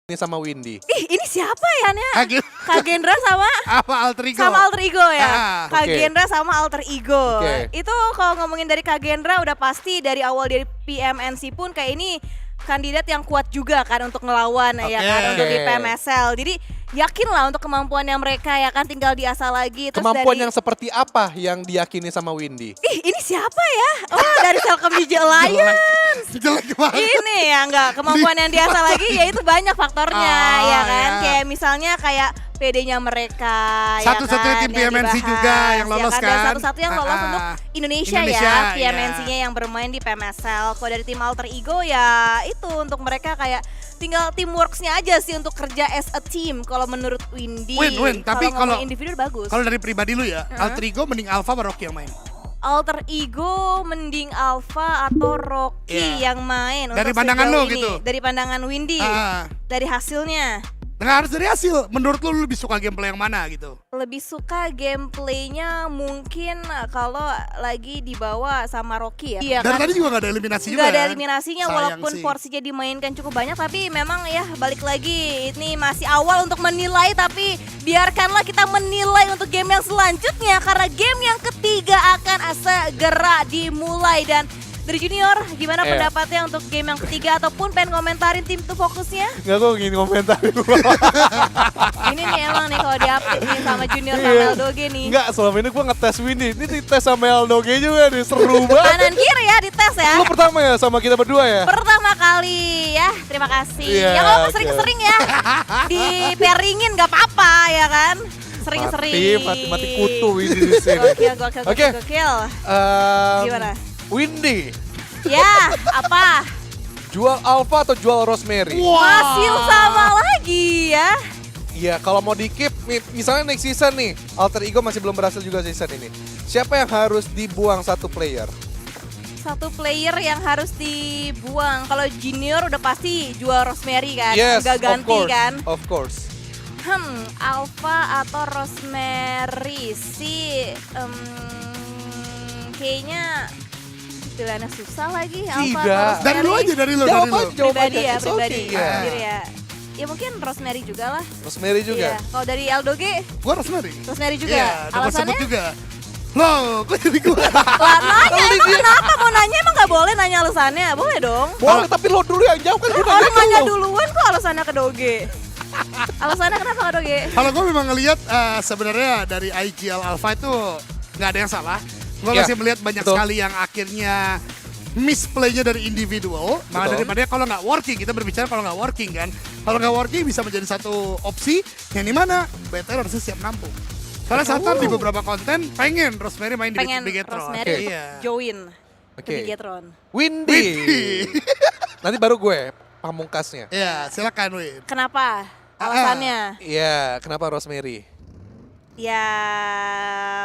Ini sama Windy. Ih, ini siapa ya, Nya? Kage- Kagendra sama Apa alter ego? sama alter ego ya. Ah, Kagendra sama alter ego. Oke. Itu kalau ngomongin dari Kagendra udah pasti dari awal dari PMNC pun kayak ini kandidat yang kuat juga kan untuk ngelawan ya Oke. kan untuk di Oke. PMSL. Jadi yakin lah untuk kemampuannya mereka ya kan, tinggal diasah lagi. Terus Kemampuan dari, yang seperti apa yang diyakini sama Windy? ih ini siapa ya? Oh dari Telkom DJ Alliance. Jelek banget. Ini ya enggak, kemampuan yang diasah lagi ya itu banyak faktornya ya kan. Ya. Kayak misalnya kayak PD-nya mereka Satu-satunya ya kan, tim yang PMNC dibahas, juga yang lolos ya Dan kan? satu-satu yang lolos Ah, untuk Indonesia, Indonesia, ya, ya. PMNC-nya yang bermain di PMSL. Kalau dari tim alter ego ya itu untuk mereka kayak tinggal teamworks-nya aja sih untuk kerja as a team kalau menurut Windy. Win, tapi ngomong kalau- individu bagus. Kalau dari pribadi lu ya, alter ego mending Alpha apa Rocky yang main? Alter ego mending Alpha atau Rocky Iya. yang main Dari untuk pandangan sejauh lu ini. gitu? Dari pandangan Windy, Ah, dari hasilnya. nggak harus dari hasil. Menurut lu lebih suka gameplay yang mana gitu? Lebih suka gameplaynya mungkin kalau lagi dibawa sama Rocky ya. Iya Dan kan? tadi juga nggak ada eliminasi juga Nggak ada kan? eliminasinya Sayang walaupun sih. porsinya dimainkan cukup banyak, tapi memang ya balik lagi ini masih awal untuk menilai, tapi biarkanlah kita menilai untuk game yang selanjutnya karena game yang ketiga akan segera dimulai. Dan dari Junior gimana Iya. pendapatnya untuk game yang ketiga ataupun pengen komentarin tim tuh fokusnya? Enggak, gue ingin komentarin. Ini nih emang nih kalau di-update nih sama Junior sama Iya. Eldoge nih. Enggak, selama ini gue ngetes Windy. Ini dites sama Eldoge juga nih, seru banget. Kanan kiri ya dites ya. Lu pertama ya sama kita berdua ya? Pertama kali ya, terima kasih. Iya, Ya kalau oke. sering-sering ya, di pairingin gak apa-apa ya kan. Sering-sering. Mati kutu Windy di sini. Gokil. Oke. Gimana? Windy, Ya, apa? jual Alpha atau jual Rosemary? Masih sama lagi ya. Iya, kalau mau di-keep, misalnya next season nih, Alter Ego masih belum berhasil juga season ini. Siapa yang harus dibuang satu player? Satu player yang harus dibuang. Kalau Junior udah pasti jual Rosemary kan. Yes, Gak ganti of course, kan. of course. Alpha atau Rosemary sih kayaknya pilihannya susah lagi. Alpha Tidak. atau Dari lu Rosemary. aja, dari lu. Jawab Dari lu. aja, jawab Pribadi aja. ya, It's pribadi. okay, ya. Sendiri ya. Ya mungkin Rosemary juga lah. Rosemary juga. Iya. Kalau dari Eldoge, Gua Rosemary. Rosemary juga. Iya, udah gua Alasannya? sebut juga. Loh, kok jadi gua? Lah nanya, emang kenapa? Mau nanya emang gak boleh nanya alasannya? Boleh dong. Boleh, tapi lo dulu yang jawab kan gue Orang nanya nanya ke lo. duluan kok alasannya ke Doge. Alasannya kenapa ke Doge? Kalau gue memang ngelihat sebenarnya dari IGL Alpha itu nggak ada yang salah. Gue Ya, masih melihat banyak betul. sekali yang akhirnya misplay-nya dari individual. Maka Betul. daripada kalau nggak working, kita berbicara kalau nggak working kan. Kalau nggak working bisa menjadi satu opsi yang dimana BTR harusnya siap nampung. Soalnya Satan di beberapa konten pengen Rosemary main Pengen di Bigetron. Rosemary Iya. join Oke. ke Bigetron. Windy. Nanti baru gue pamungkasnya. Iya, silakan Win. Kenapa? Alasannya? Iya, kenapa Rosemary? Ya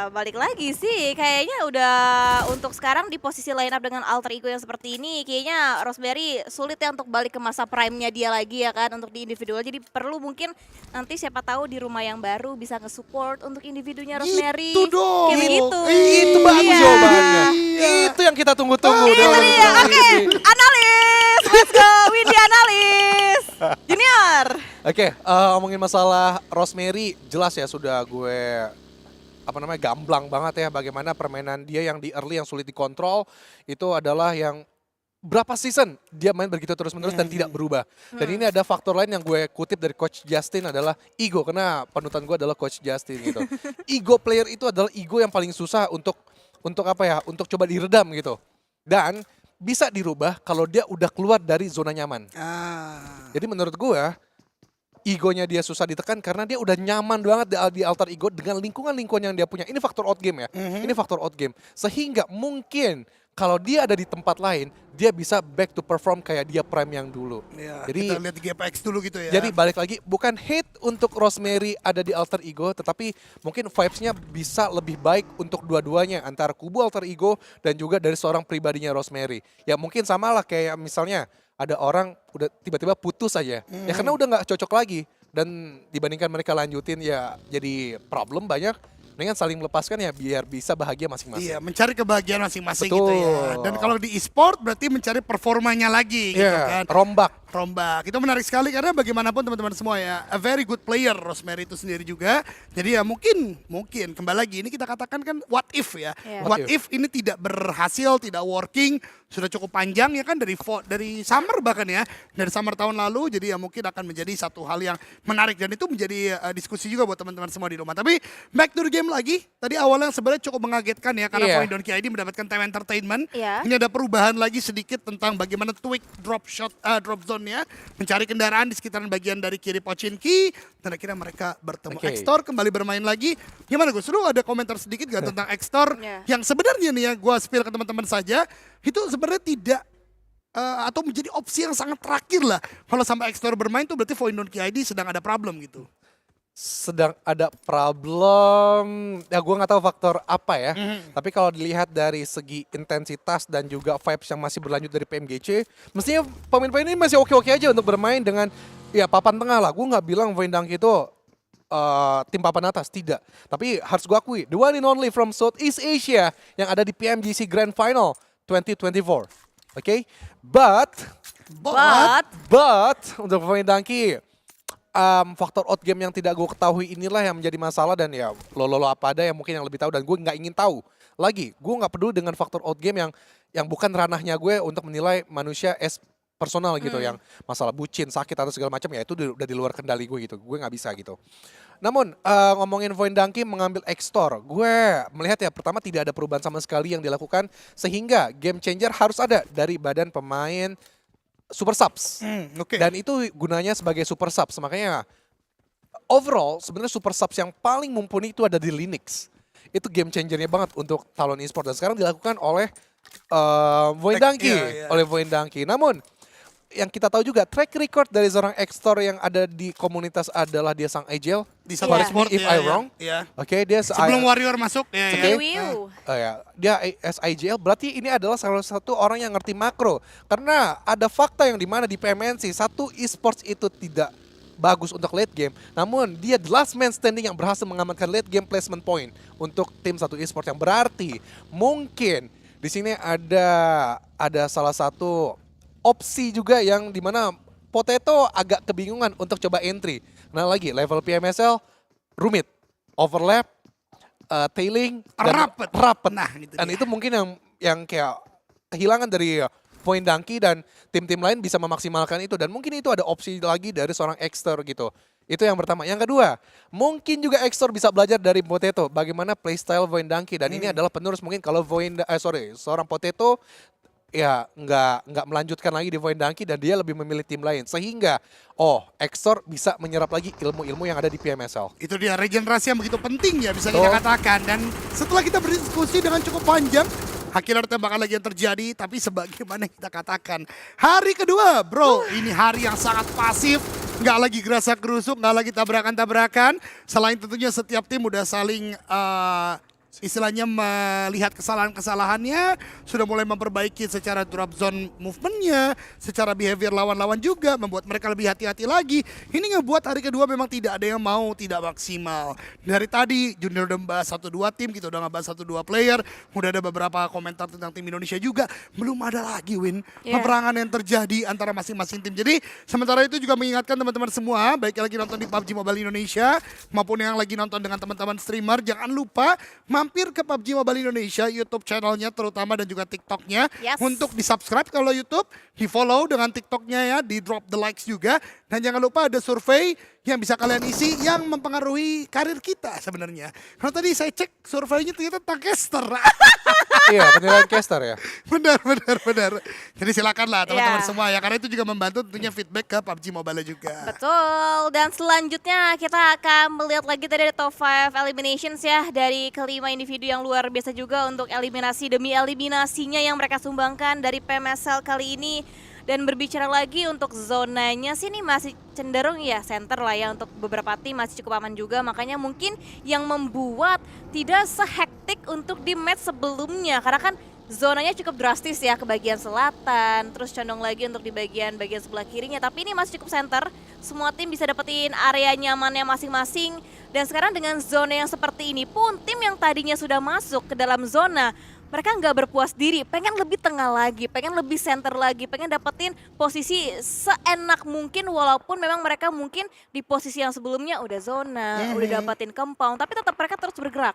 balik lagi sih, kayaknya udah untuk sekarang di posisi line up dengan alter ego yang seperti ini, kayaknya Rosemary sulit ya untuk balik ke masa prime-nya dia lagi ya kan untuk di individual. Jadi perlu mungkin nanti siapa tahu di rumah yang baru bisa nge-support untuk individunya Rosemary. Itu dong. Kayak begitu. Itu bagus Iya. jawabannya. Iya. Itu yang kita tunggu-tunggu. Itu dari dia, oke. Windy. Analis, let's go, Windy analis. Junior. Oke, ngomongin masalah Rosemary, jelas ya sudah gue gamblang banget ya bagaimana permainan dia yang di early yang sulit dikontrol itu adalah yang berapa season dia main begitu terus-menerus dan tidak berubah. Dan ini ada faktor lain yang gue kutip dari Coach Justin adalah ego, karena panutan gue adalah Coach Justin gitu. Ego player itu adalah ego yang paling susah untuk untuk coba diredam gitu. Dan bisa dirubah kalau dia udah keluar dari zona nyaman. Jadi menurut gue, egonya dia susah ditekan karena dia udah nyaman banget di alter ego dengan lingkungan-lingkungan yang dia punya. Ini faktor out game ya. Ini faktor out game. Sehingga mungkin kalau dia ada di tempat lain, dia bisa back to perform kayak dia prime yang dulu. Ya, Jadi kita lihat di GPX dulu gitu ya. jadi balik lagi, bukan hate untuk Rosemary ada di alter ego, tetapi mungkin vibes-nya bisa lebih baik untuk dua-duanya, antara kubu alter ego dan juga dari seorang pribadinya Rosemary. Ya mungkin sama lah kayak misalnya ada orang udah tiba-tiba putus aja, ya karena udah nggak cocok lagi. Dan dibandingkan mereka lanjutin ya jadi problem banyak. Mendingan saling melepaskan ya biar bisa bahagia masing-masing. Iya, mencari kebahagiaan masing-masing Betul. gitu ya. Dan kalau di e-sport berarti mencari performanya lagi gitu Iya, kan. rombak. rombak. Itu menarik sekali karena bagaimanapun teman-teman semua ya, a very good player Rosemary itu sendiri juga. Jadi ya mungkin kembali lagi ini kita katakan kan what if ya. Iya. What if ini tidak berhasil, tidak working, sudah cukup panjang ya kan dari summer bahkan ya, dari summer tahun lalu. Jadi ya mungkin akan menjadi satu hal yang menarik dan itu menjadi diskusi juga buat teman-teman semua di rumah. Tapi back to the game lagi, tadi awalnya sebenarnya cukup mengagetkan ya karena Iya. Point Donkey ID mendapatkan time entertainment. Iya. Ini ada perubahan lagi sedikit tentang bagaimana tweak drop zone-nya, mencari kendaraan di sekitaran bagian dari kiri Pochinki, dan akhirnya mereka bertemu. Oke. Extor kembali bermain lagi. Gimana Gus? Lu ada komentar sedikit gak tentang Extor Iya. yang sebenarnya nih ya gue spill ke teman-teman saja, itu sebenarnya tidak atau menjadi opsi yang sangat terakhir lah. Kalau sampai Extor bermain tuh berarti Point Donkey ID sedang ada problem gitu. Sedang ada problem, ya gue nggak tahu faktor apa ya. Tapi kalau dilihat dari segi intensitas dan juga vibes yang masih berlanjut dari PMGC, mestinya pemain-pemain ini masih oke-oke aja untuk bermain dengan ya papan tengah lah. Gue nggak bilang Void Donkey itu tim papan atas, tidak. Tapi harus gue akui, the one and only from Southeast Asia yang ada di PMGC Grand Final 2024. Oke, but untuk Void Donkey, faktor out game yang tidak gue ketahui inilah yang menjadi masalah dan ya lo apa ada yang mungkin yang lebih tahu dan gue nggak ingin tahu lagi. Gue nggak peduli dengan faktor out game yang bukan ranahnya gue untuk menilai manusia personal gitu, yang masalah bucin, sakit atau segala macam ya itu udah di luar kendali gue gitu. Gue nggak bisa gitu. Namun ngomongin Void Donkey mengambil Extor, gue melihat ya pertama tidak ada perubahan sama sekali yang dilakukan sehingga game changer harus ada dari badan pemain super subs. Oke. Dan itu gunanya sebagai super subs. Makanya overall sebenarnya super subs yang paling mumpuni itu ada di Linux. Itu game changernya banget untuk Talon Esports dan sekarang dilakukan oleh Void Donkey, iya. oleh Void Donkey. Namun yang kita tahu juga track record dari seorang Extor yang ada di komunitas adalah dia sang agile. Di satu Iya. sport If I wrong. Oke, dia Sebelum Warrior masuk ya. Oke. Wiu. Ya, dia SIGL berarti ini adalah salah satu orang yang ngerti makro. Karena ada fakta yang dimana di PMNC satu esports itu tidak bagus untuk late game. Namun dia the last man standing yang berhasil mengamankan late game placement point untuk tim satu esports yang berarti mungkin di sini ada salah satu opsi juga yang dimana Potato agak kebingungan untuk coba entry. Nah lagi level PMSL rumit, overlap, tailing, dan rapet. Nah, gitu Dan dia. itu mungkin yang kayak kehilangan dari Point Donkey dan tim-tim lain bisa memaksimalkan itu. Dan mungkin itu ada opsi lagi dari seorang Extor gitu. Itu yang pertama. Yang kedua, mungkin juga Extor bisa belajar dari Potato bagaimana playstyle Void Donkey. Dan ini adalah penerus mungkin kalau seorang Potato ya nggak melanjutkan lagi di Void Donkey dan dia lebih memilih tim lain. Sehingga, Extor bisa menyerap lagi ilmu-ilmu yang ada di PMSL. Itu dia regenerasi yang begitu penting ya bisa kita katakan. Dan setelah kita berdiskusi dengan cukup panjang, akhirnya ada tembakan lagi yang terjadi. Tapi sebagaimana kita katakan, hari kedua bro, ini hari yang sangat pasif. Nggak lagi gerasa gerusuk, nggak lagi tabrakan-tabrakan. Selain tentunya setiap tim udah saling istilahnya melihat kesalahan-kesalahannya, sudah mulai memperbaiki secara drop zone movement-nya, secara behavior lawan-lawan juga, membuat mereka lebih hati-hati lagi. Ini ngebuat hari kedua memang tidak ada yang mau tidak maksimal. Dari tadi Junior udah membahas 1-2 tim, kita udah ngebahas 1-2 player, udah ada beberapa komentar tentang tim Indonesia juga, belum ada lagi peperangan yang terjadi antara masing-masing tim. Jadi sementara itu juga mengingatkan teman-teman semua, baik yang lagi nonton di PUBG Mobile Indonesia maupun yang lagi nonton dengan teman-teman streamer, jangan lupa mampir ke PUBG Mobile Indonesia YouTube channelnya terutama dan juga TikToknya untuk di subscribe kalau YouTube, di follow dengan TikToknya ya, di drop the likes juga, dan jangan lupa ada survei yang bisa kalian isi yang mempengaruhi karir kita sebenarnya. Kalau tadi saya cek surveinya ternyata tentang caster. Iya, penilaian caster ya. Benar. Jadi silakanlah teman-teman semua ya, karena itu juga membantu tentunya feedback ke PUBG Mobile juga. Betul, dan selanjutnya kita akan melihat lagi tadi ada top 5 eliminations ya dari kelima individu yang luar biasa juga untuk eliminasi demi eliminasinya yang mereka sumbangkan dari PMSL kali ini. Dan berbicara lagi untuk zonanya sih ini masih cenderung ya center lah ya, untuk beberapa tim masih cukup aman juga, makanya mungkin yang membuat tidak sehektik untuk di match sebelumnya karena kan zonanya cukup drastis ya ke bagian selatan, terus condong lagi untuk di bagian sebelah kirinya, tapi ini masih cukup center, semua tim bisa dapetin area nyamannya masing-masing. Dan sekarang dengan zona yang seperti ini pun tim yang tadinya sudah masuk ke dalam zona mereka nggak berpuas diri, pengen lebih tengah lagi, pengen lebih center lagi, pengen dapetin posisi seenak mungkin walaupun memang mereka mungkin di posisi yang sebelumnya udah zona, udah dapetin compound, tapi tetap mereka terus bergerak.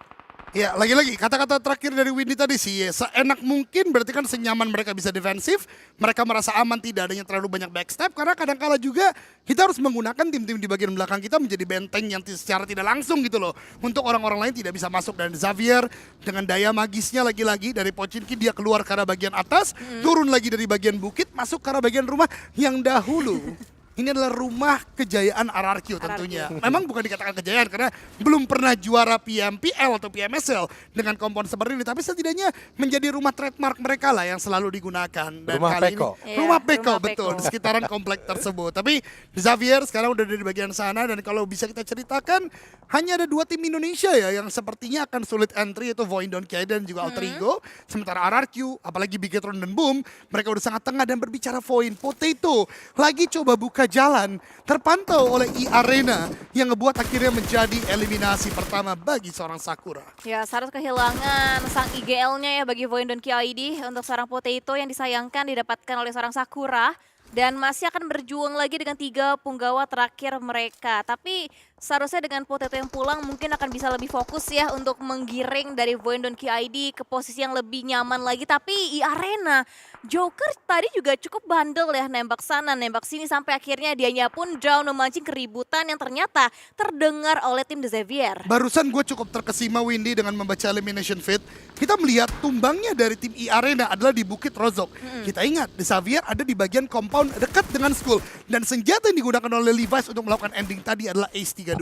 Ya, lagi-lagi kata-kata terakhir dari Windy tadi sih, ya, seenak mungkin berarti kan senyaman mereka bisa defensif, mereka merasa aman tidak adanya terlalu banyak backstep, karena kadang-kala juga kita harus menggunakan tim-tim di bagian belakang kita menjadi benteng yang secara tidak langsung gitu loh, untuk orang-orang lain tidak bisa masuk. Dan Xavier dengan daya magisnya lagi-lagi dari Pochinki dia keluar ke arah bagian atas, turun lagi dari bagian bukit, masuk ke arah bagian rumah yang dahulu. Ini adalah rumah kejayaan RRQ tentunya. Memang bukan dikatakan kejayaan karena belum pernah juara PMPL atau PMSL dengan kompon seperti ini. Tapi setidaknya menjadi rumah trademark mereka lah yang selalu digunakan. Dan Rumah kali Peko. ini rumah Iya, Peko rumah betul Peko. di sekitaran komplek tersebut. Tapi Xavier sekarang udah di bagian sana dan kalau bisa kita ceritakan hanya ada 2 tim Indonesia ya yang sepertinya akan sulit entry, yaitu Void Don Kiai dan juga Alter Ego. Sementara RRQ apalagi Bigetron dan Boom mereka udah sangat tengah. Dan berbicara Void, Potato lagi coba buka jalan, terpantau oleh E-Arena yang ngebuat akhirnya menjadi eliminasi pertama bagi seorang Sakura. Ya, harus kehilangan sang IGL-nya ya bagi Void dan KID untuk seorang Potato yang disayangkan didapatkan oleh seorang Sakura. Dan masih akan berjuang lagi dengan 3 punggawa terakhir mereka. Tapi seharusnya dengan Potato yang pulang mungkin akan bisa lebih fokus ya untuk menggiring dari Void dan KID ke posisi yang lebih nyaman lagi. Tapi E-Arena, Joker tadi juga cukup bandel ya, nembak sana, nembak sini sampai akhirnya dianya pun down memancing keributan yang ternyata terdengar oleh tim The Xavier. Barusan gue cukup terkesima Windy dengan membaca elimination feed. Kita melihat tumbangnya dari tim E-Arena adalah di Bukit Rozok. Kita ingat, The Xavier ada di bagian compound dekat dengan school. Dan senjata yang digunakan oleh Levi's untuk melakukan ending tadi adalah Ace 32.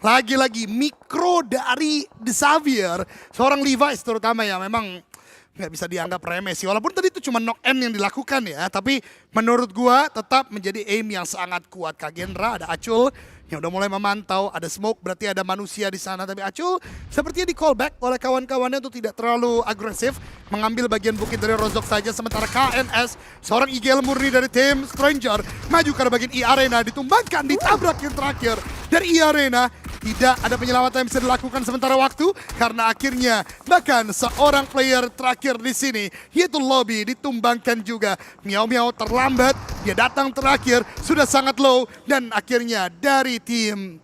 Lagi-lagi mikro dari The Xavier. Seorang Levi's terutama ya memang nggak bisa dianggap remeh sih. Walaupun tadi itu cuma knock end yang dilakukan ya. Tapi menurut gua tetap menjadi aim yang sangat kuat. Kagendra, ada Acul yang udah mulai memantau, ada smoke berarti ada manusia di sana. Tapi Acul sepertinya di callback oleh kawan-kawannya untuk tidak terlalu agresif, mengambil bagian bukit dari Rozok saja. Sementara KNS, seorang IGL murni dari tim Stranger, maju ke bagian E-Arena, ditumbangkan, ditabrak yang terakhir dari E-Arena. Tidak ada penyelamatan yang bisa dilakukan sementara waktu karena akhirnya bahkan seorang player terakhir di sini yaitu Lobby ditumbangkan juga. Miao Miao terlambat, dia datang terakhir sudah sangat low dan akhirnya dari tim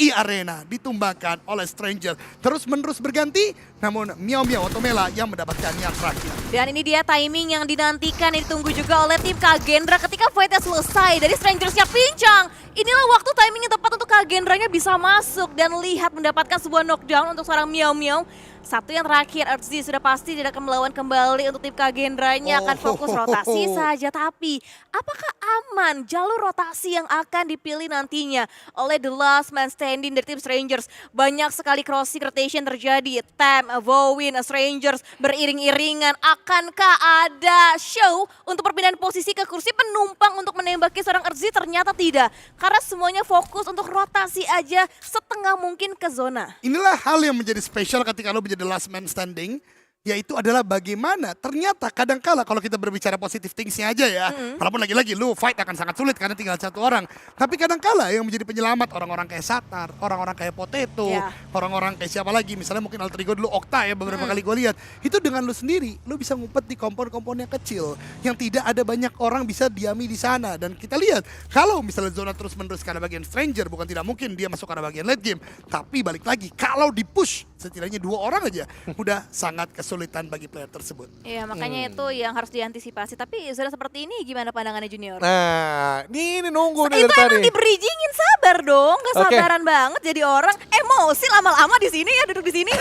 E-Arena ditumbangkan oleh Stranger. Terus menerus berganti, namun Miao Miao atau Mela yang mendapatkan yang terakhir. Dan ini dia timing yang dinantikan, yang ditunggu juga oleh tim Kagendra ketika fightnya selesai. Dari Strangersnya pincang. Inilah waktu timing yang tepat untuk Kagendranya bisa masuk dan lihat mendapatkan sebuah knockdown untuk seorang Miao Miao. Satu yang terakhir, Earthzy sudah pasti tidak akan melawan kembali untuk tim Kagendranya, akan fokus rotasi saja. Tapi apakah aman jalur rotasi yang akan dipilih nantinya oleh The Last Man Standing dari tim Strangers? Banyak sekali crossing rotation terjadi. Tam, Vowin, Strangers beriring-iringan. Akankah ada show untuk perpindahan posisi ke kursi penumpang untuk menembaki seorang Earthzy? Ternyata tidak. Karena semuanya fokus untuk rotasi aja setengah mungkin ke zona. Inilah hal yang menjadi spesial ketika lo menjadi last man standing, yaitu adalah bagaimana ternyata kadangkala kalau kita berbicara positive thingsnya aja ya, walaupun lagi-lagi lu fight akan sangat sulit karena tinggal satu orang, tapi kadangkala yang menjadi penyelamat orang-orang kayak Satar, orang-orang kayak Potato, orang-orang kayak siapa lagi, misalnya mungkin Alter Ego dulu Okta ya beberapa kali gue lihat, itu dengan lu sendiri, lu bisa ngumpet di kompon-kompon yang kecil, yang tidak ada banyak orang bisa diami di sana. Dan kita lihat, kalau misalnya zona terus-menerus karena bagian Stranger, bukan tidak mungkin dia masuk karena bagian late game, tapi balik lagi, kalau di push setidaknya 2 orang aja, udah sangat kesulitan bagi player tersebut. Iya, makanya itu yang harus diantisipasi. Tapi zona seperti ini gimana pandangannya Junior? Nah, ini nunggu nih Itu dari tadi. emang di-bridgingin, sabar dong. Gak Oke. sabaran banget jadi orang. Emosi lama-lama di sini ya, duduk di sini.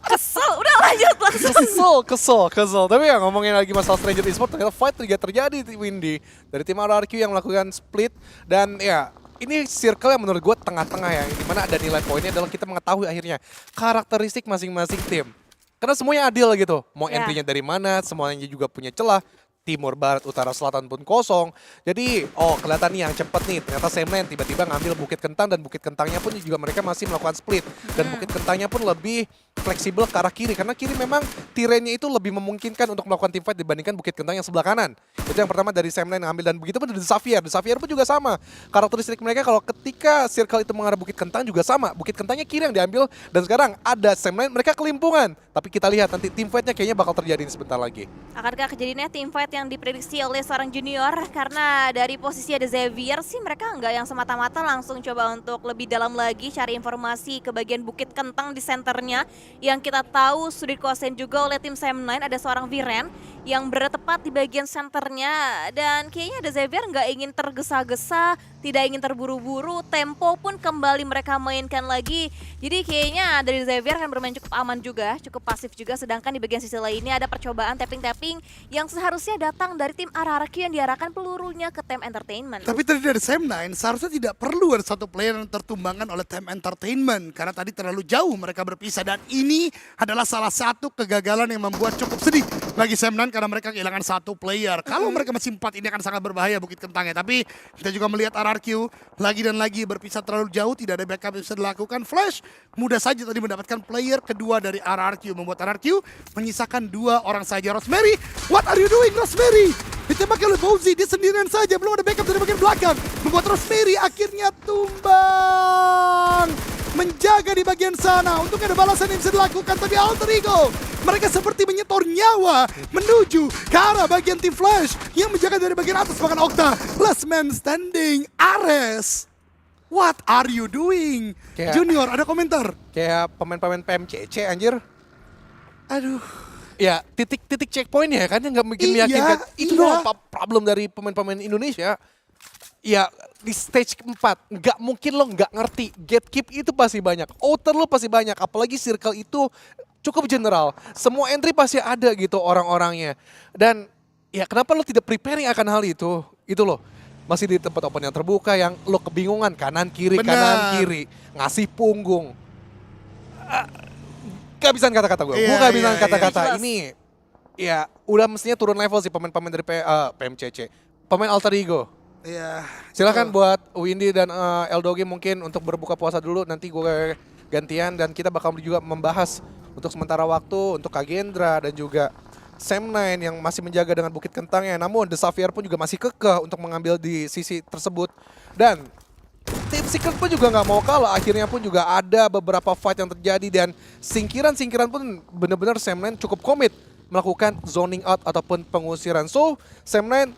Kesel, udah lanjut langsung. Kesel. Tapi ya ngomongin lagi masalah Stranger Esports, ternyata fight juga terjadi di Windy. Dari tim RRQ yang melakukan split. Dan ya, ini circle yang menurut gue tengah-tengah ya. Dimana ada nilai poinnya adalah kita mengetahui akhirnya karakteristik masing-masing tim. Karena semuanya adil gitu. Mau Ya. entry-nya dari mana, semuanya juga punya celah. timur, barat, utara, selatan pun kosong. Jadi, kelihatan nih yang cepet nih. Ternyata Semnen tiba-tiba ngambil Bukit Kentang dan Bukit Kentangnya pun juga mereka masih melakukan split. Dan Bukit Kentangnya pun lebih fleksibel ke arah kiri. Karena kiri memang terrainnya itu lebih memungkinkan untuk melakukan teamfight dibandingkan Bukit Kentang yang sebelah kanan. Itu yang pertama dari Semnen yang ambil. Dan begitu pun dari Xavier. The Xavier pun juga sama. Karakteristik mereka kalau ketika circle itu mengarah Bukit Kentang juga sama. Bukit Kentangnya kiri yang diambil. Dan sekarang ada Semnen, mereka kelimpungan. Tapi kita lihat nanti teamfightnya kayaknya bakal terjadi sebentar lagi. Akankah kejadiannya teamfight yang diprediksi oleh seorang junior? Karena dari posisi ada Xavier sih mereka nggak yang semata-mata langsung coba untuk lebih dalam lagi cari informasi ke bagian Bukit Kentang di senternya. Yang kita tahu sudah dikuasain juga oleh tim Sam9, ada seorang Viren yang berada tepat di bagian senternya. Dan kayaknya ada Xavier nggak ingin tergesa-gesa, tidak ingin terburu-buru, tempo pun kembali mereka mainkan lagi. Jadi kayaknya dari Xavier akan bermain cukup aman juga, cukup pasif juga. Sedangkan di bagian sisi lainnya ada percobaan tapping-tapping yang seharusnya datang dari tim RRQ yang diarahkan pelurunya ke Tem Entertainment. Tapi tadi dari Sam9 seharusnya tidak perlu ada satu player yang tertumbangkan oleh Tem Entertainment. Karena tadi terlalu jauh mereka berpisah. Dan ini adalah salah satu kegagalan yang membuat cukup sedih bagi Sam9 karena mereka kehilangan satu player. Kalau mereka masih 4 ini akan sangat berbahaya Bukit Kentangnya. Tapi kita juga melihat RRQ lagi dan lagi berpisah terlalu jauh. Tidak ada backup yang bisa dilakukan. Flash mudah saja tadi mendapatkan player kedua dari RRQ. Membuat RRQ menyisakan 2 orang saja. Rosemary, what are you doing Rosemary? Ditembak oleh Bowzy, dia sendirian saja, belum ada backup dari bagian belakang. Membuat Rosemary akhirnya tumbang. Menjaga di bagian sana, untuk ada balasan yang bisa dilakukan, tapi Alter Ego mereka seperti menyetor nyawa menuju ke arah bagian tim Flash yang menjaga dari bagian atas, bahkan Okta. Last man standing, Ares. What are you doing? Junior, ada komentar? Kayak pemain-pemain PMCC anjir. Aduh. Ya, titik checkpoint ya kan yang nggak bikin Iya, meyakinkan. Itu iya. doang problem dari pemain-pemain Indonesia. Ya, di stage 4, nggak mungkin lo nggak ngerti. Gatekeep itu pasti banyak. Outer lo pasti banyak. Apalagi circle itu cukup general. Semua entry pasti ada gitu orang-orangnya. Dan ya kenapa lo tidak preparing akan hal itu? Itu loh. Masih di tempat open yang terbuka yang lo kebingungan. Kanan, kiri, Benar. kanan, kiri. Ngasih punggung. Gak bisa kata-kata gue. Gue gak bisa kata-kata. Jelas. Ini ya udah mestinya turun level sih pemain-pemain dari PMCC. Pemain Alter Ego. Iya. Silakan buat Windy dan Eldogi mungkin untuk berbuka puasa dulu. Nanti gue gantian dan kita bakal juga membahas untuk sementara waktu untuk Kagendra dan juga Sam9 yang masih menjaga dengan Bukit Kentangnya. Namun The Xavier pun juga masih kekeh untuk mengambil di sisi tersebut. Dan Tim Secret pun juga nggak mau kalah, akhirnya pun juga ada beberapa fight yang terjadi dan singkiran-singkiran pun benar-benar Sam9 cukup komit melakukan zoning out ataupun pengusiran. So, Sam9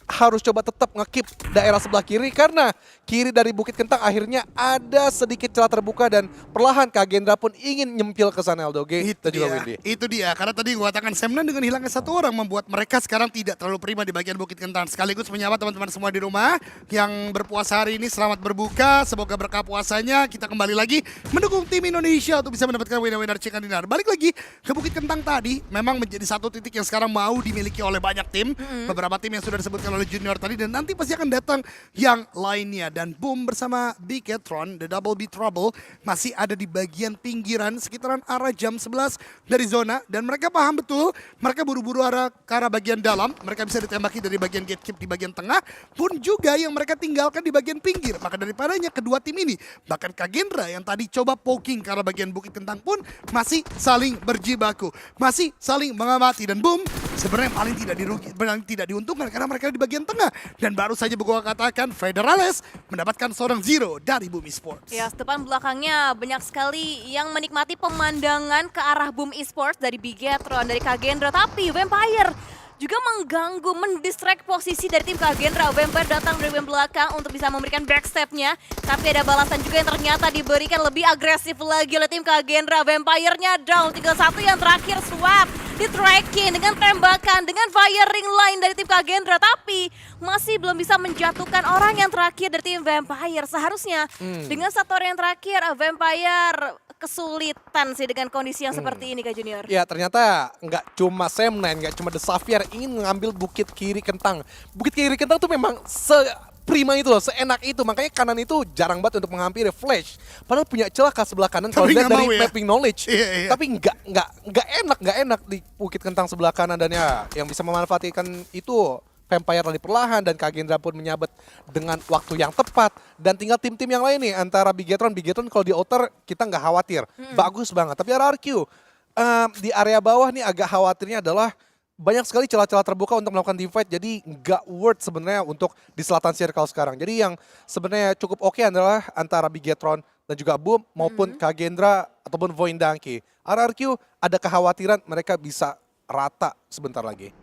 harus coba tetap ngekip daerah sebelah kiri karena kiri dari Bukit Kentang akhirnya ada sedikit celah terbuka dan perlahan Kagendra pun ingin nyempil ke sana Eldoge dan juga Windy. Itu dia, karena tadi gue katakan Sam9 dengan hilangnya satu orang membuat mereka sekarang tidak terlalu prima di bagian Bukit Kentang. Sekaligus menyapa teman-teman semua di rumah yang berpuasa hari ini, selamat berbuka, semoga berkah puasanya. Kita kembali lagi mendukung tim Indonesia untuk bisa mendapatkan winner-winner chicken dinner. Balik lagi ke Bukit Kentang tadi, memang menjadi satu titik yang sekarang mau dimiliki oleh banyak tim. Beberapa tim yang sudah disebutkan oleh Junior tadi, dan nanti pasti akan datang yang lainnya. Dan Boom bersama Bigetron, The Double B Trouble, masih ada di bagian pinggiran sekitaran arah jam 11 dari zona. Dan mereka paham betul, mereka buru-buru ke arah bagian dalam. Mereka bisa ditembaki dari bagian gatekeep di bagian tengah, pun juga yang mereka tinggalkan di bagian pinggir. Maka daripadanya kedua tim ini, bahkan Kagendra yang tadi coba poking ke arah bagian Bukit Kentang pun masih saling berjibaku, masih saling mengamati. Dan Boom sebenarnya paling tidak diuntungkan karena mereka di bagian tengah. Dan baru saja gua katakan Federales mendapatkan seorang zero dari Boom Esports. Ya, depan belakangnya banyak sekali yang menikmati pemandangan ke arah Boom Esports dari Bigetron, dari Kagendra. Tapi Vampire juga mengganggu, mendistract posisi dari tim Kagendra. Vampire datang dari belakang untuk bisa memberikan backstepnya. Tapi ada balasan juga yang ternyata diberikan lebih agresif lagi oleh tim Kagendra. Vampire-nya down, tinggal satu yang terakhir swap. Di-tracking dengan tembakan, dengan firing line dari tim Kagendra. Tapi masih belum bisa menjatuhkan orang yang terakhir dari tim Vampire. Seharusnya dengan satu orang yang terakhir, Vampire kesulitan sih dengan kondisi yang seperti ini Kak Junior. Ya ternyata nggak cuma Sam9, nggak cuma The Xavier ingin mengambil Bukit Kiri Kentang. Bukit Kiri Kentang tuh memang seprima itu loh, seenak itu. Makanya kanan itu jarang banget untuk menghampiri Flash. Padahal punya celah ke sebelah kanan kalau Tapi lihat nggak dari mau ya. mapping knowledge. Iya. Tapi nggak enak di Bukit Kentang sebelah kanan, dan ya yang bisa memanfaatkan itu Vampire tadi perlahan, dan Kagendra pun menyabet dengan waktu yang tepat. Dan tinggal tim-tim yang lain nih, antara Bigetron kalau di outer kita nggak khawatir, bagus banget. Tapi RRQ di area bawah nih agak khawatirnya adalah banyak sekali celah-celah terbuka untuk melakukan team fight, jadi nggak worth sebenarnya untuk di selatan circle sekarang. Jadi yang sebenarnya cukup oke adalah antara Bigetron dan juga Boom maupun Kagendra ataupun Void Donkey. RRQ ada kekhawatiran mereka bisa rata sebentar lagi.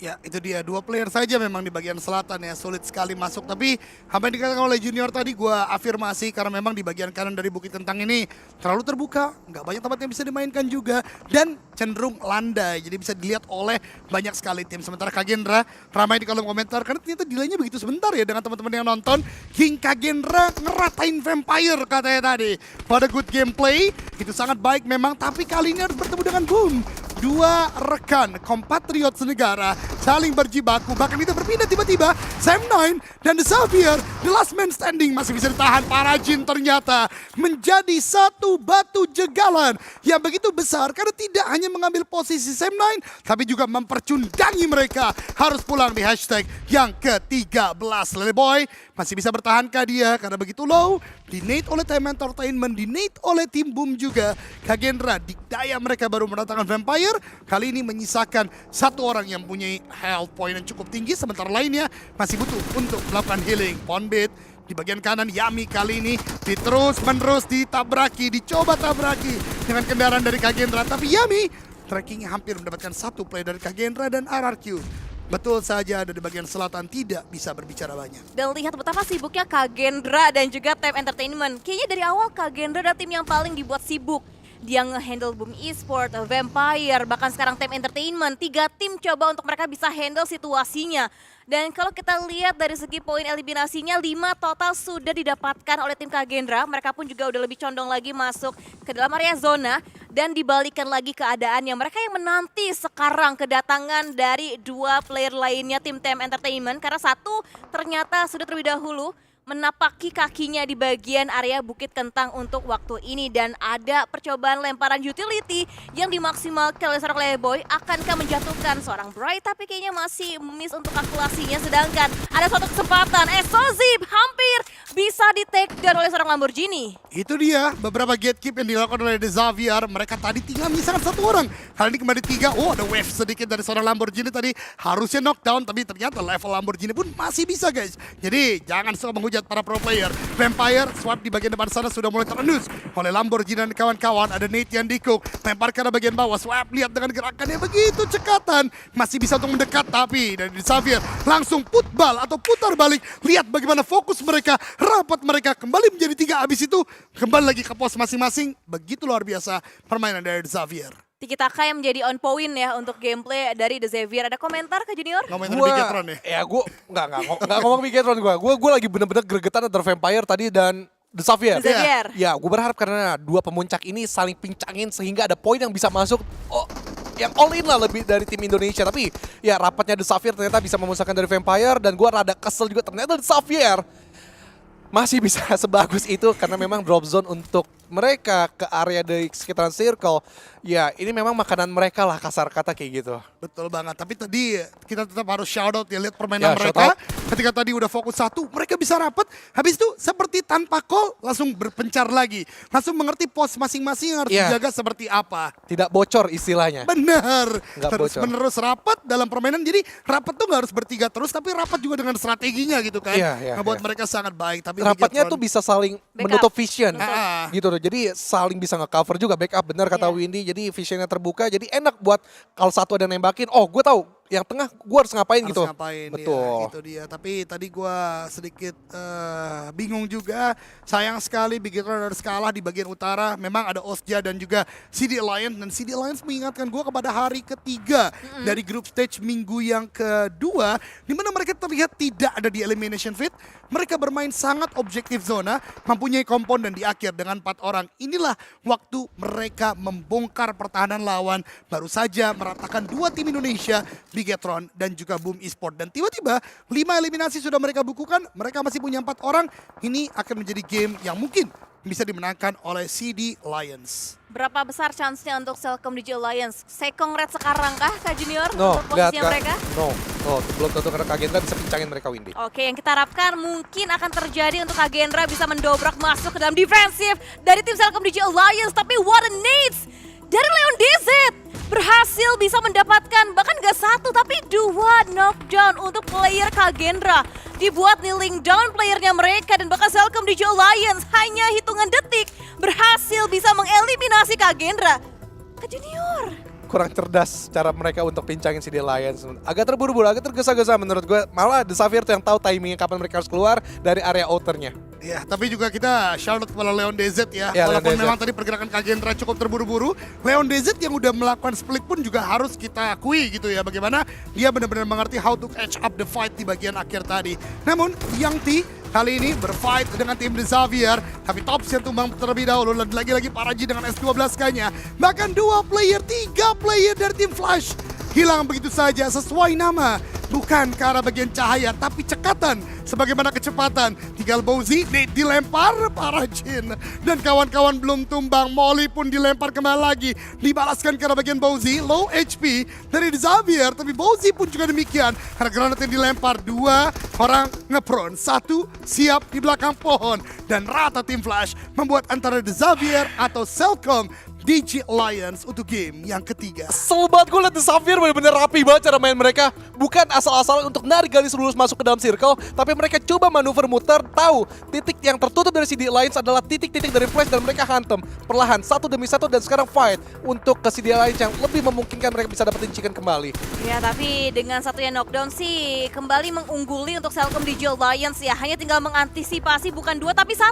Ya, itu dia. 2 player saja memang di bagian selatan ya. Sulit sekali masuk. Tapi apa yang dikatakan oleh Junior tadi gue afirmasi. Karena memang di bagian kanan dari Bukit Kentang ini terlalu terbuka. Nggak banyak tempat yang bisa dimainkan juga. Dan cenderung landai. Jadi bisa dilihat oleh banyak sekali tim. Sementara Kagendra ramai di kolom komentar. Karena ternyata delaynya begitu sebentar ya dengan teman-teman yang nonton. King Kagendra ngeratain Vampire katanya tadi. Pada good gameplay. Itu sangat baik memang. Tapi kali ini harus bertemu dengan Boom. 2 rekan kompatriot senegara saling berjibaku, bahkan kita berpindah tiba-tiba. Sam9 dan The Xavier, the last man standing, masih bisa ditahan. Para Jin ternyata menjadi satu batu jegalan yang begitu besar, karena tidak hanya mengambil posisi Sam9 tapi juga mempercundangi mereka. Harus pulang di hashtag yang ke-13. Leleboy masih bisa bertahankah dia karena begitu low. Dinate oleh Time Entertainment, dinate oleh tim Boom juga. Kagendra dikdaya mereka baru mendatangkan Vampire. Kali ini menyisakan satu orang yang punya health point yang cukup tinggi, sementara lainnya masih butuh untuk melakukan healing. Ponbit di bagian kanan, Yami kali ini terus-menerus ditabraki, dicoba tabraki dengan kendaraan dari Kagendra. Tapi Yami trackingnya hampir mendapatkan satu play dari Kagendra, dan RRQ betul saja ada di bagian selatan, tidak bisa berbicara banyak. Dan lihat betapa sibuknya Kagendra dan juga Time Entertainment. Kayaknya dari awal Kagendra adalah tim yang paling dibuat sibuk. Dia nge-handle Boom Esport, Vampire, bahkan sekarang Time Entertainment. 3 tim coba untuk mereka bisa handle situasinya. Dan kalau kita lihat dari segi poin eliminasinya, 5 total sudah didapatkan oleh tim Kagendra. Mereka pun juga udah lebih condong lagi masuk ke dalam area zona. Dan dibalikan lagi keadaannya. Mereka yang menanti sekarang kedatangan dari 2 player lainnya tim Time Entertainment. Karena satu ternyata sudah terlebih dahulu menapaki kakinya di bagian area Bukit Kentang untuk waktu ini. Dan ada percobaan lemparan utility yang dimaksimalkan oleh seorang Leboy. Akankah menjatuhkan seorang Bright, tapi kayaknya masih miss untuk kalkulasinya. Sedangkan ada suatu kesempatan, Explosive hampir bisa di take down oleh seorang Lamborghini. Itu dia beberapa gatekeep yang dilakukan oleh The Xavier. Mereka tadi tinggal menyisakan 1 orang. Kali ini kembali 3. Oh, ada wave sedikit dari seorang Lamborghini tadi. Harusnya knockdown, tapi ternyata level Lamborghini pun masih bisa, guys. Jadi jangan suka menghujat para pro player. Vampire swap di bagian depan sana sudah mulai terendus oleh Lamborghini dan kawan-kawan. Ada Nate yang dikuk, lempar ke bagian bawah. Swap, lihat dengan gerakannya begitu cekatan. Masih bisa untuk mendekat, tapi dari The Xavier langsung putbal atau putar balik. Lihat bagaimana fokus mereka, rapat mereka kembali menjadi 3. Abis itu kembali lagi ke pos masing-masing. Begitu luar biasa permainan dari The Xavier. Tiki Taka yang menjadi on point ya untuk gameplay dari The Xavier. Ada komentar ke Junior? Ngomongin Bigetron ya? Ya gue nggak ngomong Bigetron gue. Gue lagi bener-bener gregetan antara Vampire tadi dan The Xavier. The Xavier. Ya, gue berharap karena 2 pemuncak ini saling pincangin sehingga ada poin yang bisa masuk. Oh, yang all in lah lebih dari tim Indonesia. Tapi ya rapatnya The Xavier ternyata bisa memusnahkan dari Vampire. Dan gue rada kesel juga ternyata The Xavier masih bisa sebagus itu karena memang drop zone untuk mereka ke area di sekitaran circle. Ya ini memang makanan mereka lah, kasar kata kayak gitu. Betul banget, tapi tadi kita tetap harus shout out ya, lihat permainan Ya, mereka. Ketika tadi udah fokus 1, mereka bisa rapat. Habis itu seperti tanpa call langsung berpencar lagi. Langsung mengerti pos masing-masing yang harus Ya. dijaga seperti apa. Tidak bocor istilahnya. Benar. Nggak Terus bocor. menerus rapat dalam permainan. Jadi rapat tuh nggak harus bertiga terus, tapi rapat juga dengan strateginya gitu kan. Iya, Ngebuat iya. mereka sangat baik. Tapi Rapatnya Bigetron- tuh bisa saling Backup. menutup vision. Ah. Gitu loh. Jadi saling bisa nge-cover juga, backup benar kata Iya. Windy. Jadi visionnya terbuka, jadi enak buat kalau satu ada nembakin. Oh, gue tahu yang tengah gue harus ngapain harus gitu. ngapain Betul. ya, itu dia. Tapi tadi gua sedikit bingung juga. Sayang sekali Bigetron harus kalah di bagian utara. Memang ada Osja dan juga CD Alliance, dan CD Alliance mengingatkan gua kepada hari ketiga dari group stage minggu yang kedua, di mana mereka terlihat tidak ada di elimination fit. Mereka bermain sangat objektif zona, mempunyai komponen di akhir dengan 4 orang. Inilah waktu mereka membongkar pertahanan lawan. Baru saja meratakan 2 tim Indonesia. Bigetron, dan juga Boom Esport. Dan tiba-tiba 5 eliminasi sudah mereka bukukan, mereka masih punya 4 orang. Ini akan menjadi game yang mungkin bisa dimenangkan oleh CD Lions. Berapa besar chance-nya untuk Selcom DJ Alliance? Sekong Red sekarang kah Kak Junior No, untuk enggak, posisinya mereka? No, belum tentu karena Kagendra bisa pincangin mereka Windy. Oke, yang kita harapkan mungkin akan terjadi untuk Kagendra bisa mendobrak masuk ke dalam defensif dari tim Selcom DJ Alliance. Tapi what a nades dari Leon DZ berhasil bisa mendapatkan bahkan gak 1 tapi 2 knockdown untuk player Kagendra. Dibuat kneeling down playernya mereka dan bahkan Selcom DJ Alliance hanya hitungan detik berhasil bisa mengeliminasi Kagendra. Kak Junior. Kurang cerdas cara mereka untuk pincangin CD Lions. Agak terburu-buru, agak tergesa-gesa menurut gue. Malah The Xavier tuh yang tahu timingnya kapan mereka harus keluar dari area outernya. Ya, tapi juga kita shout out kepada Leon DZ ya. Ya, Walaupun Leon DZ. memang tadi pergerakan Kagendra cukup terburu-buru, Leon DZ yang udah melakukan split pun juga harus kita akui gitu ya. Bagaimana dia benar-benar mengerti how to catch up the fight di bagian akhir tadi. Namun, Yang T kali ini berfight dengan tim The Xavier, tapi Tops yang tumbang terlebih dahulu, dan lagi-lagi Paraji dengan S12K-nya. Bahkan 2 player, 3 player dari tim Flash hilang begitu saja sesuai nama. Bukan ke arah bagian cahaya, tapi cekatan. Sebagaimana kecepatan. Tinggal Bowzy, dilempar Parajin. Dan kawan-kawan belum tumbang. Molly pun dilempar kembali lagi. Dibalaskan ke arah bagian Bowzy. Low HP dari Xavier. Tapi Bowzy pun juga demikian. Karena granat yang dilempar. 2 orang ngepron. 1 siap di belakang pohon. Dan rata tim Flash membuat antara The Xavier atau Selcom DJ Alliance untuk game yang ketiga. Kesel banget gue liat The Xavier bener-bener rapi banget cara main mereka. Bukan asal-asalan untuk narik garis lurus masuk ke dalam circle, tapi mereka coba manuver muter, tahu titik yang tertutup dari CD Lions adalah titik-titik dari Flash dan mereka hantem perlahan satu demi satu dan sekarang fight untuk ke CD Lions yang lebih memungkinkan mereka bisa dapetin chicken kembali. Ya, tapi dengan satunya knockdown sih kembali mengungguli untuk Selcom DJ Alliance ya. Hanya tinggal mengantisipasi bukan 2 tapi 1.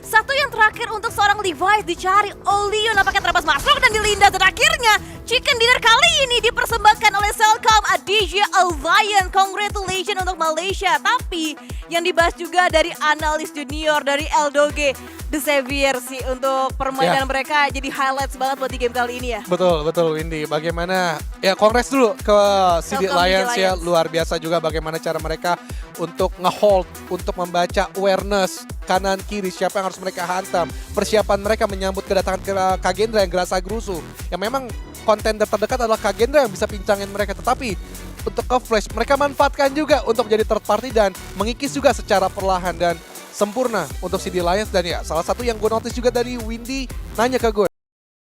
Satu yang terakhir untuk seorang Levi's dicari. Olion apakah terabas masuk dan dilindas, dan akhirnya chicken dinner kali ini dipersembahkan oleh Selcom DJ Alliance. Congratulations untuk Malaysia. Tapi yang dibahas juga dari analis junior dari Eldoge, The Xavier sih untuk permainan mereka jadi highlights banget buat di game kali ini ya. Betul, betul Windy. Bagaimana, ya kongres dulu ke CD Selcom Lions DJ ya. Lions. Luar biasa juga bagaimana cara mereka untuk nge-hold, untuk membaca awareness kanan kiri siapa yang harus mereka hantam. Persiapan mereka menyambut kedatangan ke Kagendra yang gerasa gerusu. Yang memang kontender terdekat adalah Kagendra yang bisa pincangin mereka. Tetapi untuk ke Flash mereka manfaatkan juga untuk menjadi third party dan mengikis juga secara perlahan dan sempurna untuk CD Lions. Dan ya salah satu yang gue notice juga dari Windy nanya ke gue,